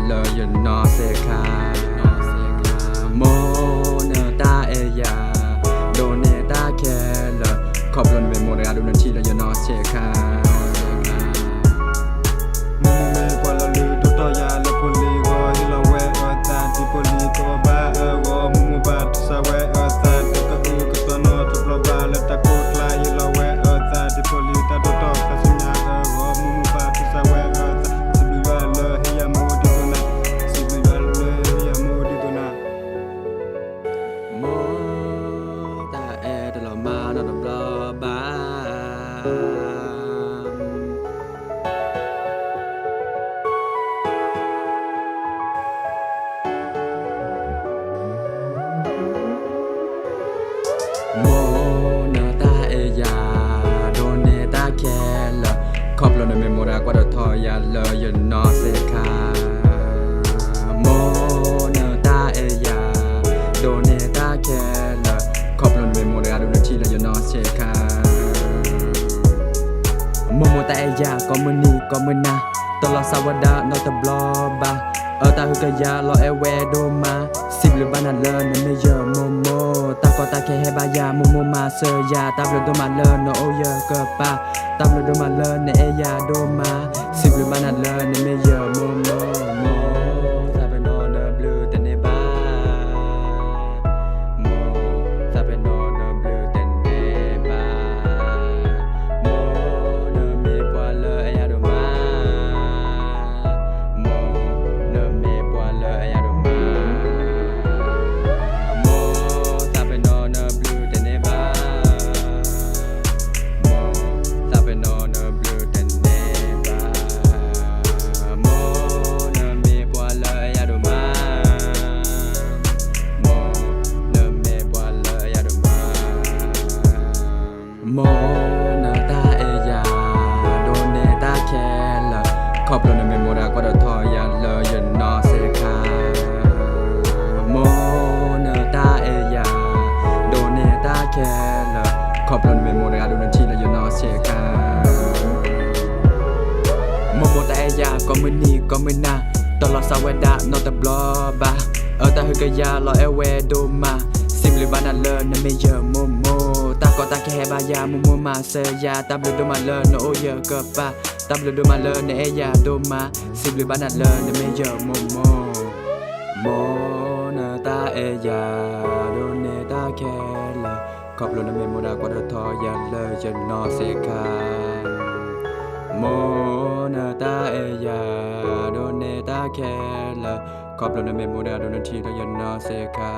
le you no se ka mo na ta e ya do ne ta ke le khop lo me mo da do na chi le you no se ka mo me kwa la lu to to ya le poli go ni la we o ta ti poli to ba go mo ba to sa we o ta to ka u ko to no to blo ba le ta ko kla yi la we o ta ti poli ta to to ka su nya go mo ba to sa we o ta si bi ba le he ya mo di go na si bi ba le he ya mo di go na mo ta e de lo ma no blo ba mo na ta e ya do ne ta ke le khop lo me mo da kwa da tho ya le you no se ka mo na ta e ya do ne ta ke le khop lo me mo da do na chi le you no se ka mo ta e ya ko mo ni ko mo naตลอดสวัสดิ์นอตบลอบาตาหุกยาลอเอเวโดมาสิบหรือบานาเลนไม่เยอะโมโมตาก็ตาแค่ให้บายาโมโมมาเซยาตาบลโดมาเลนโนโอเยเกปาตาบลโดมาเลนเอยาโดมาสิบหรือบานาเลนไม่เยอะโมโมโมตาเป็นโนเนบลูเตเนบาโมตาเป็นโนเนบลูเตเนบาโมเนเมปวาเลเอยาโดมาโมนาตาเอยาโดเนตาแคลขอบลนเมโมดากว่าดทอยาเลยนอเซคาโมนาตาเอยาโดเนตาแคลขอบลนเมโมดาดูนันทีเลยนอเซคาโมตาเอยาก็มือนีก็มือนาตลอดสวัสดิ์นอตบลอบาตาฮึกยาลอเอเวโดมาสิบหรือบานาเลนไม่เยอะโมโมตาก็ตาแค่บายาโมโมมาเซยาตาบลโดมาเลนโนโอเยเกปาตาบลโดมาเลนเอยาโดมาสิบหรือบานาเลนไม่เยอะโมโมโมนาตาเอยาโดเนตาแค่ละขอบลนเมโมดากว่าทอยาเลจนอเซคาโมนาตาเอยาโดเนตาแค่ละขอบลนเมโมดาโดนทีละยันนอเซคา